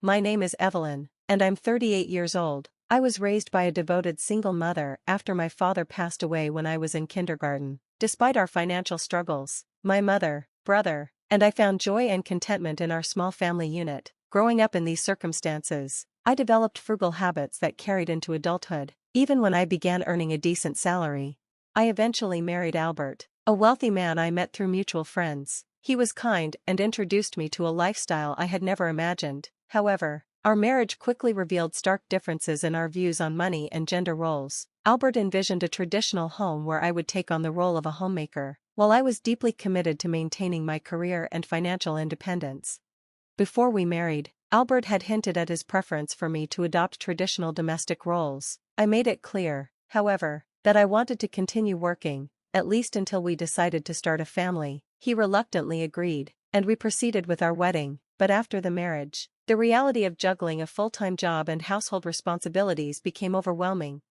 My name is Evelyn, and I'm 38 years old. I was raised by a devoted single mother after my father passed away when I was in kindergarten. Despite our financial struggles, my mother, brother, and I found joy and contentment in our small family unit. Growing up in these circumstances, I developed frugal habits that carried into adulthood. Even when I began earning a decent salary, I eventually married Albert, a wealthy man I met through mutual friends. He was kind and introduced me to a lifestyle I had never imagined. However, our marriage quickly revealed stark differences in our views on money and gender roles. Albert envisioned a traditional home where I would take on the role of a homemaker, while I was deeply committed to maintaining my career and financial independence. Before we married, Albert had hinted at his preference for me to adopt traditional domestic roles. I made it clear, however, that I wanted to continue working, at least until we decided to start a family. He reluctantly agreed, and we proceeded with our wedding. But after the marriage, the reality of juggling a full-time job and household responsibilities became overwhelming.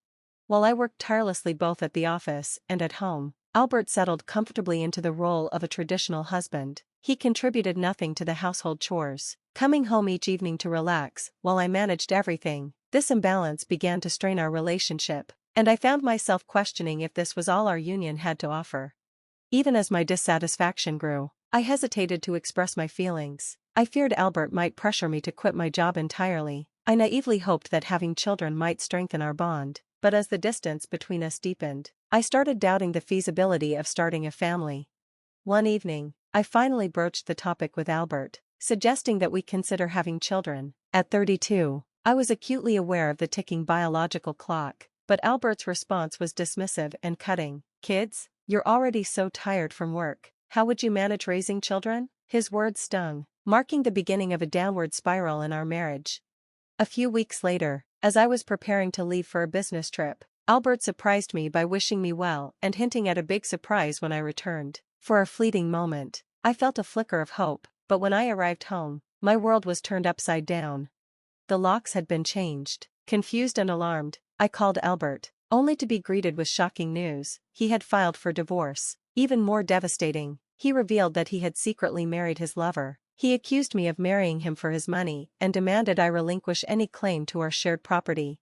While I worked tirelessly both at the office and at home, Albert settled comfortably into the role of a traditional husband. He contributed nothing to the household chores, coming home each evening to relax while I managed everything. This imbalance began to strain our relationship, and I found myself questioning if this was all our union had to offer. Even as my dissatisfaction grew, I hesitated to express my feelings. I feared Albert might pressure me to quit my job entirely. I naively hoped that having children might strengthen our bond, but as the distance between us deepened, I started doubting the feasibility of starting a family. One evening, I finally broached the topic with Albert, suggesting that we consider having children. At 32, I was acutely aware of the ticking biological clock, but Albert's response was dismissive and cutting. "Kids? You're already so tired from work. How would you manage raising children?" His words stung, marking the beginning of a downward spiral in our marriage. A few weeks later, as I was preparing to leave for a business trip, Albert surprised me by wishing me well and hinting at a big surprise when I returned. For a fleeting moment, I felt a flicker of hope, but when I arrived home, my world was turned upside down. The locks had been changed. Confused and alarmed, I called Albert, only to be greeted with shocking news. He had filed for divorce. Even more devastating, he revealed that he had secretly married his lover. He accused me of marrying him for his money and demanded I relinquish any claim to our shared property.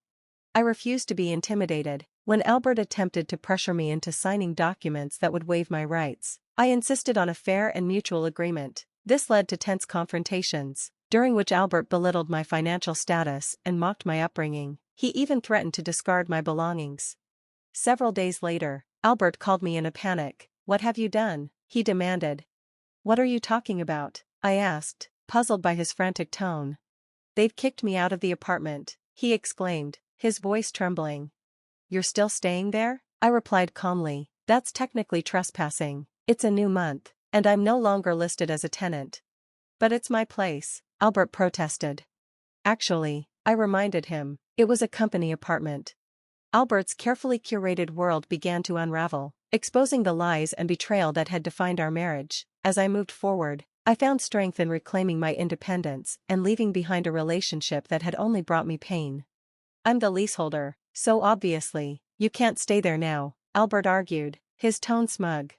I refused to be intimidated. When Albert attempted to pressure me into signing documents that would waive my rights, I insisted on a fair and mutual agreement. This led to tense confrontations, during which Albert belittled my financial status and mocked my upbringing. He even threatened to discard my belongings. Several days later, Albert called me in a panic. "What have you done?" he demanded. "What are you talking about?" I asked, puzzled by his frantic tone. "They've kicked me out of the apartment," he exclaimed, his voice trembling. "You're still staying there?" I replied calmly. "That's technically trespassing. It's a new month, and I'm no longer listed as a tenant." "But it's my place," Albert protested. "Actually," I reminded him, "it was a company apartment." Albert's carefully curated world began to unravel, exposing the lies and betrayal that had defined our marriage. As I moved forward, I found strength in reclaiming my independence and leaving behind a relationship that had only brought me pain. "I'm the leaseholder, so obviously, you can't stay there now," Albert argued, his tone smug.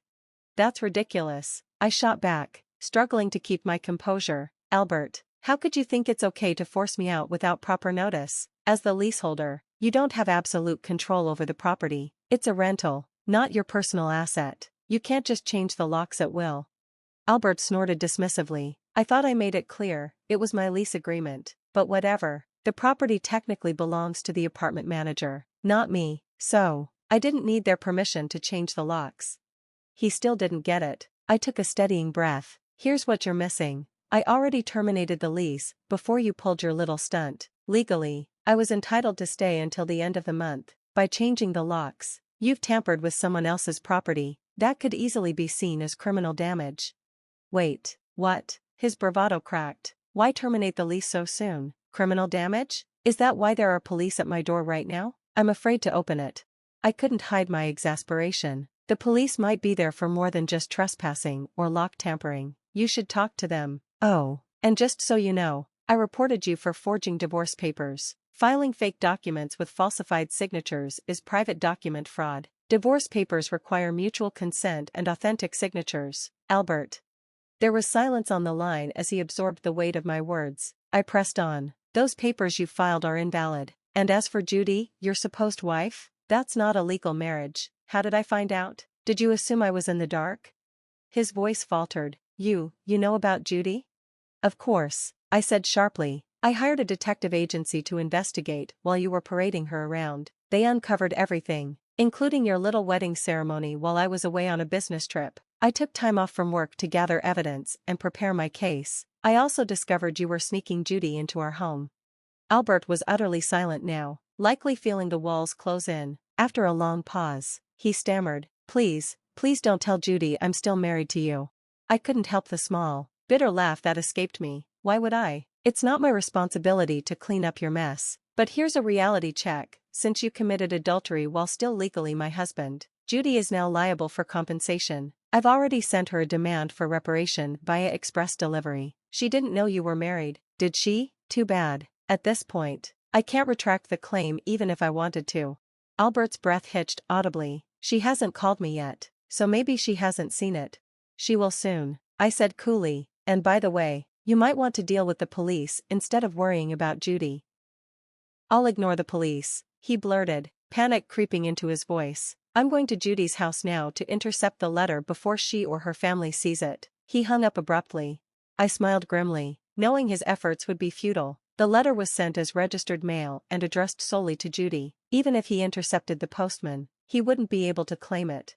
"That's ridiculous," I shot back, struggling to keep my composure. "Albert, how could you think it's okay to force me out without proper notice? As the leaseholder, you don't have absolute control over the property. It's a rental, not your personal asset. You can't just change the locks at will." Albert snorted dismissively. "I thought I made it clear, it was my lease agreement. But whatever, the property technically belongs to the apartment manager, not me, so I didn't need their permission to change the locks." He still didn't get it. I took a steadying breath. "Here's what you're missing. I already terminated the lease before you pulled your little stunt. Legally, I was entitled to stay until the end of the month. By changing the locks, you've tampered with someone else's property. That could easily be seen as criminal damage." "Wait, what?" His bravado cracked. "Why terminate the lease so soon? Criminal damage? Is that why there are police at my door right now? I'm afraid to open it." I couldn't hide my exasperation. "The police might be there for more than just trespassing or lock tampering. You should talk to them. Oh, and just so you know, I reported you for forging divorce papers. Filing fake documents with falsified signatures is private document fraud. Divorce papers require mutual consent and authentic signatures." "Albert." There was silence on the line as he absorbed the weight of my words. I pressed on. Those papers you filed are invalid. And as for Judy, your supposed wife? That's not a legal marriage. How did I find out? Did you assume I was in the dark? His voice faltered. You know about Judy? Of course, I said sharply. I hired a detective agency to investigate while you were parading her around. They uncovered everything, including your little wedding ceremony while I was away on a business trip. I took time off from work to gather evidence and prepare my case. I also discovered you were sneaking Judy into our home. Albert was utterly silent now, likely feeling the walls close in. After a long pause, he stammered, please don't tell Judy I'm still married to you. I couldn't help the small, bitter laugh that escaped me. Why would I? It's not my responsibility to clean up your mess. But here's a reality check. Since you committed adultery while still legally my husband, Judy is now liable for compensation. I've already sent her a demand for reparation via express delivery. She didn't know you were married, did she? Too bad. At this point, I can't retract the claim even if I wanted to. Albert's breath hitched audibly. She hasn't called me yet, so maybe she hasn't seen it. She will soon, I said coolly, and by the way, you might want to deal with the police instead of worrying about Judy. I'll ignore the police, he blurted, panic creeping into his voice. I'm going to Judy's house now to intercept the letter before she or her family sees it. He hung up abruptly. I smiled grimly, knowing his efforts would be futile. The letter was sent as registered mail and addressed solely to Judy. Even if he intercepted the postman, he wouldn't be able to claim it.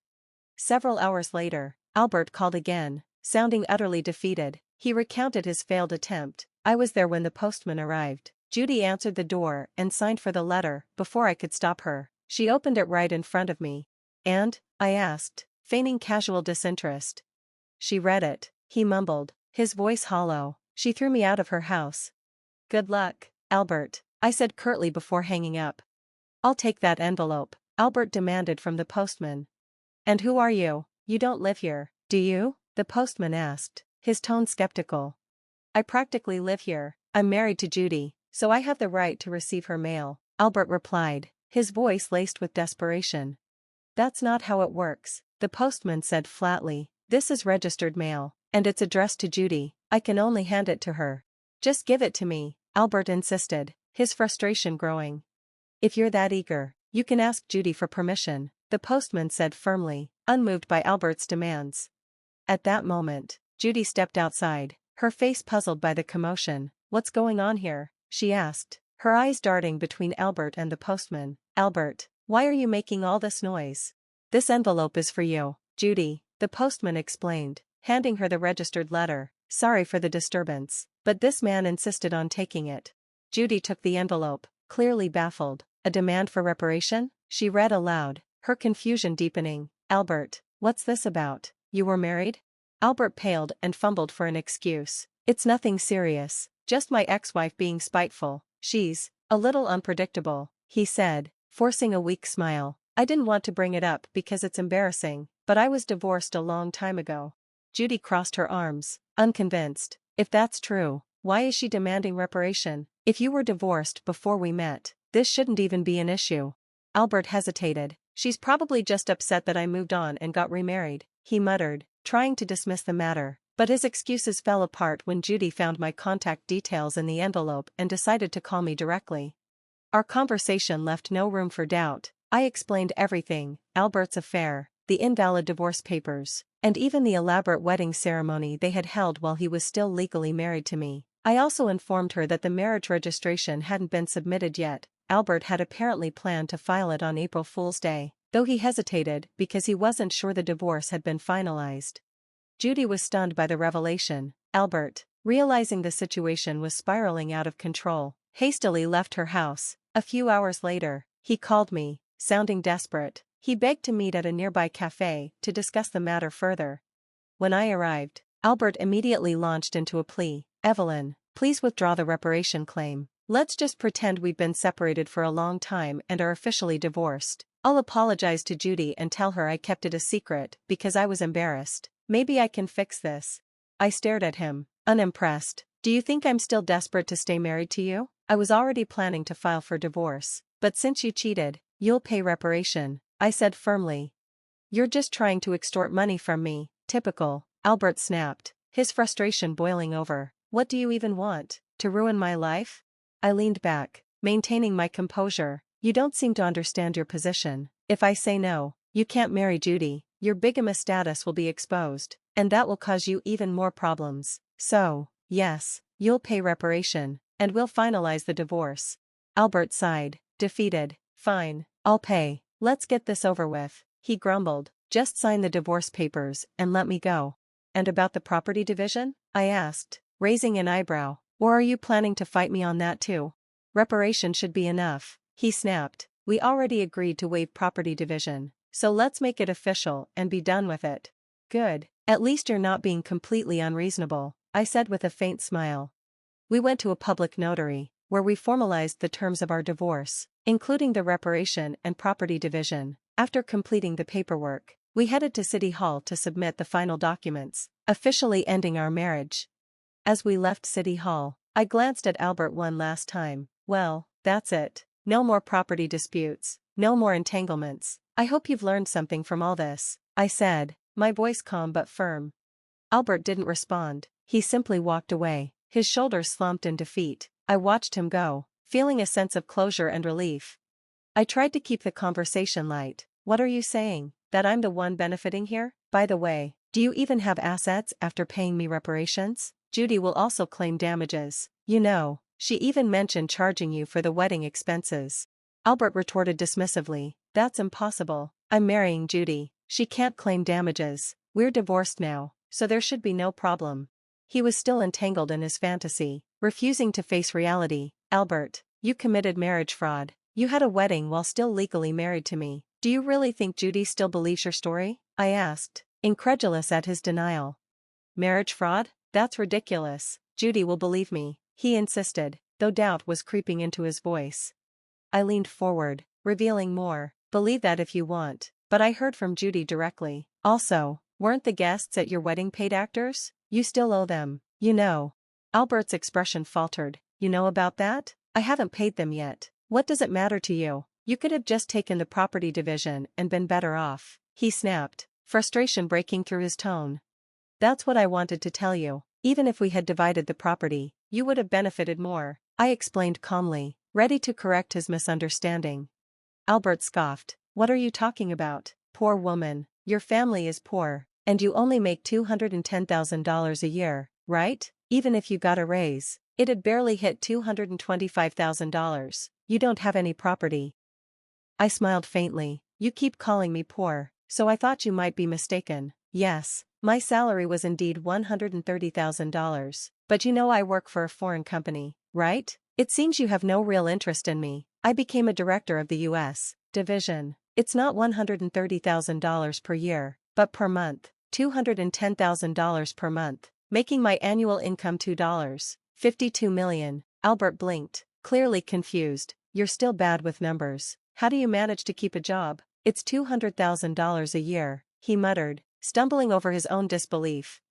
Several hours later, Albert called again, sounding utterly defeated. He recounted his failed attempt. I was there when the postman arrived. Judy answered the door and signed for the letter before I could stop her. She opened it right in front of me. And? I asked, feigning casual disinterest. She read it, he mumbled, his voice hollow. She threw me out of her house. Good luck, Albert, I said curtly before hanging up. I'll take that envelope, Albert demanded from the postman. And who are you? You don't live here, do you? The postman asked, his tone skeptical. I practically live here. I'm married to Judy, so I have the right to receive her mail, Albert replied, his voice laced with desperation. That's not how it works, the postman said flatly. This is registered mail, and it's addressed to Judy. I can only hand it to her. Just give it to me, Albert insisted, his frustration growing. If you're that eager, you can ask Judy for permission, the postman said firmly, unmoved by Albert's demands. At that moment, Judy stepped outside, her face puzzled by the commotion. What's going on here? She asked, her eyes darting between Albert and the postman. Albert, why are you making all this noise? This envelope is for you, Judy, the postman explained, handing her the registered letter. Sorry for the disturbance, but this man insisted on taking it. Judy took the envelope, clearly baffled. A demand for reparation? She read aloud, her confusion deepening. Albert, what's this about? You were married? Albert paled and fumbled for an excuse. It's nothing serious, just my ex-wife being spiteful. She's a little unpredictable, he said, forcing a weak smile. I didn't want to bring it up because it's embarrassing, but I was divorced a long time ago. Judy crossed her arms, unconvinced. If that's true, why is she demanding reparation? If you were divorced before we met, this shouldn't even be an issue. Albert hesitated. She's probably just upset that I moved on and got remarried, he muttered, trying to dismiss the matter. But his excuses fell apart when Judy found my contact details in the envelope and decided to call me directly. Our conversation left no room for doubt. I explained everything, Albert's affair, the invalid divorce papers, and even the elaborate wedding ceremony they had held while he was still legally married to me. I also informed her that the marriage registration hadn't been submitted yet. Albert had apparently planned to file it on April Fool's Day, though he hesitated because he wasn't sure the divorce had been finalized. Judy was stunned by the revelation. Albert, realizing the situation was spiraling out of control, hastily left her house. A few hours later, he called me, sounding desperate. He begged to meet at a nearby cafe to discuss the matter further. When I arrived, Albert immediately launched into a plea. Evelyn, please withdraw the reparation claim. Let's just pretend we've been separated for a long time and are officially divorced. I'll apologize to Judy and tell her I kept it a secret because I was embarrassed. Maybe I can fix this. I stared at him, unimpressed. Do you think I'm still desperate to stay married to you? I was already planning to file for divorce, but since you cheated, you'll pay reparation, I said firmly. You're just trying to extort money from me. Typical, Albert snapped, his frustration boiling over. What do you even want? To ruin my life? I leaned back, maintaining my composure. You don't seem to understand your position. If I say no, you can't marry Judy, your bigamous status will be exposed, and that will cause you even more problems. So, yes, you'll pay reparation, and we'll finalize the divorce. Albert sighed, defeated. Fine, I'll pay. Let's get this over with, he grumbled. Just sign the divorce papers and let me go. And about the property division? I asked, raising an eyebrow. Or are you planning to fight me on that too? Reparation should be enough, he snapped. We already agreed to waive property division, so let's make it official and be done with it. Good, at least you're not being completely unreasonable, I said with a faint smile. We went to a public notary, where we formalized the terms of our divorce, including the reparation and property division. After completing the paperwork, we headed to City Hall to submit the final documents, officially ending our marriage. As we left City Hall, I glanced at Albert one last time. Well, that's it. No more property disputes, no more entanglements. I hope you've learned something from all this, I said, my voice calm but firm. Albert didn't respond, he simply walked away, his shoulders slumped in defeat. I watched him go, feeling a sense of closure and relief. I tried to keep the conversation light. What are you saying? That I'm the one benefiting here? By the way, do you even have assets after paying me reparations? Judy will also claim damages. You know, she even mentioned charging you for the wedding expenses. Albert retorted dismissively, that's impossible. I'm marrying Judy. She can't claim damages. We're divorced now, so there should be no problem. He was still entangled in his fantasy, refusing to face reality. Albert, you committed marriage fraud. You had a wedding while still legally married to me. Do you really think Judy still believes your story? I asked, incredulous at his denial. Marriage fraud? That's ridiculous. Judy will believe me, he insisted, though doubt was creeping into his voice. I leaned forward, revealing more. Believe that if you want, but I heard from Judy directly. Also, weren't the guests at your wedding paid actors? You still owe them, you know. Albert's expression faltered. You know about that? I haven't paid them yet. What does it matter to you? You could have just taken the property division and been better off, he snapped, frustration breaking through his tone. That's what I wanted to tell you. Even if we had divided the property, you would have benefited more, I explained calmly, ready to correct his misunderstanding. Albert scoffed. What are you talking about? Poor woman, your family is poor, and you only make $210,000 a year, right? Even if you got a raise, it'd barely hit $225,000. You don't have any property. I smiled faintly. You keep calling me poor, so I thought you might be mistaken. Yes, my salary was indeed $130,000, but you know I work for a foreign company, right? It seems you have no real interest in me. I became a director of the U.S. division. It's not $130,000 per year, but per month, $210,000 per month, making my annual income $52 million. Albert blinked, clearly confused. You're still bad with numbers. How do you manage to keep a job? It's $200,000 a year, he muttered, stumbling over his own disbelief.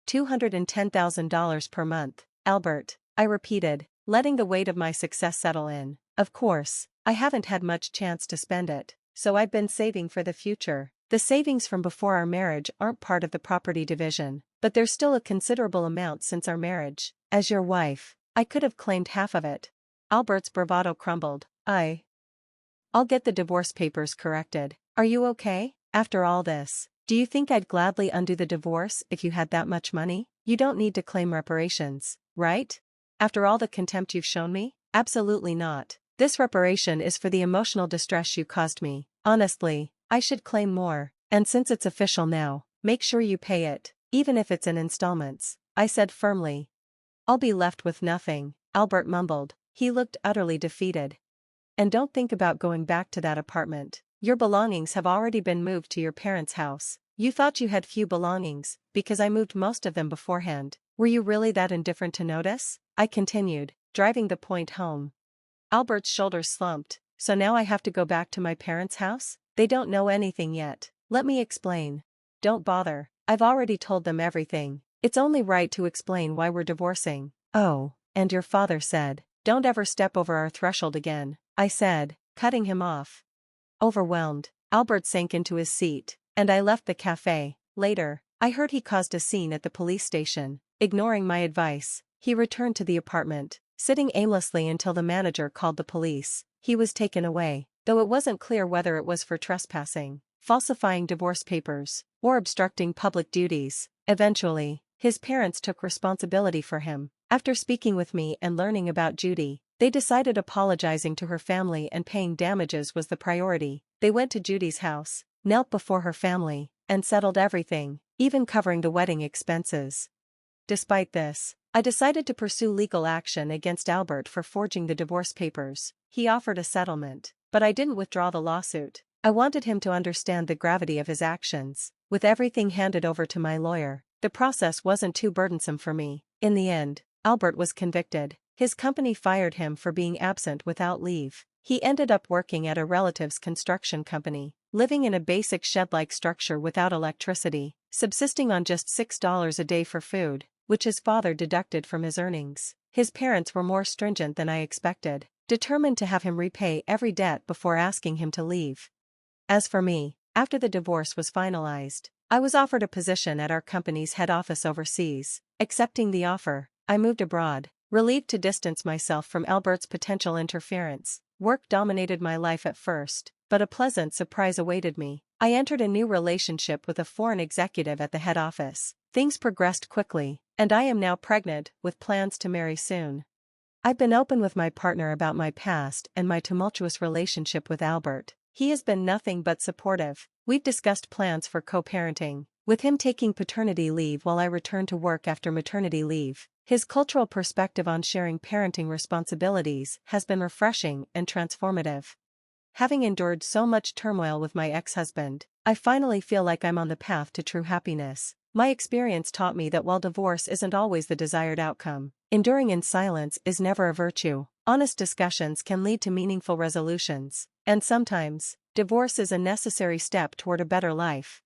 $210,000 per month, Albert, I repeated, letting the weight of my success settle in. Of course, I haven't had much chance to spend it, so I've been saving for the future. The savings from before our marriage aren't part of the property division, but there's still a considerable amount since our marriage. As your wife, I could have claimed half of it. Albert's bravado crumbled. I'll get the divorce papers corrected. Are you okay? After all this, do you think I'd gladly undo the divorce if you had that much money? You don't need to claim reparations, right? After all the contempt you've shown me? Absolutely not. This reparation is for the emotional distress you caused me. Honestly, I should claim more, and since it's official now, make sure you pay it, even if it's in installments, I said firmly. I'll be left with nothing, Albert mumbled. He looked utterly defeated. And don't think about going back to that apartment. Your belongings have already been moved to your parents' house. You thought you had few belongings, because I moved most of them beforehand. Were you really that indifferent to notice? I continued, driving the point home. Albert's shoulders slumped. So now I have to go back to my parents' house? They don't know anything yet. Let me explain. Don't bother. I've already told them everything. It's only right to explain why we're divorcing. Oh, and your father said, don't ever step over our threshold again, I said, cutting him off. Overwhelmed, Albert sank into his seat, and I left the cafe. Later, I heard he caused a scene at the police station, ignoring my advice. He returned to the apartment, sitting aimlessly until the manager called the police. He was taken away, though it wasn't clear whether it was for trespassing, falsifying divorce papers, or obstructing public duties. Eventually, his parents took responsibility for him. After speaking with me and learning about Judy, they decided apologizing to her family and paying damages was the priority. They went to Judy's house, knelt before her family, and settled everything, even covering the wedding expenses. Despite this, I decided to pursue legal action against Albert for forging the divorce papers. He offered a settlement, but I didn't withdraw the lawsuit. I wanted him to understand the gravity of his actions. With everything handed over to my lawyer, the process wasn't too burdensome for me. In the end, Albert was convicted. His company fired him for being absent without leave. He ended up working at a relative's construction company, living in a basic shed-like structure without electricity, subsisting on just $6 a day for food, which his father deducted from his earnings. His parents were more stringent than I expected, determined to have him repay every debt before asking him to leave. As for me, after the divorce was finalized, I was offered a position at our company's head office overseas. Accepting the offer, I moved abroad, relieved to distance myself from Albert's potential interference. Work dominated my life at first, but a pleasant surprise awaited me. I entered a new relationship with a foreign executive at the head office. Things progressed quickly, and I am now pregnant, with plans to marry soon. I've been open with my partner about my past and my tumultuous relationship with Albert. He has been nothing but supportive. We've discussed plans for co-parenting, with him taking paternity leave while I return to work after maternity leave. His cultural perspective on sharing parenting responsibilities has been refreshing and transformative. Having endured so much turmoil with my ex-husband, I finally feel like I'm on the path to true happiness. My experience taught me that while divorce isn't always the desired outcome, enduring in silence is never a virtue. Honest discussions can lead to meaningful resolutions, and sometimes, divorce is a necessary step toward a better life.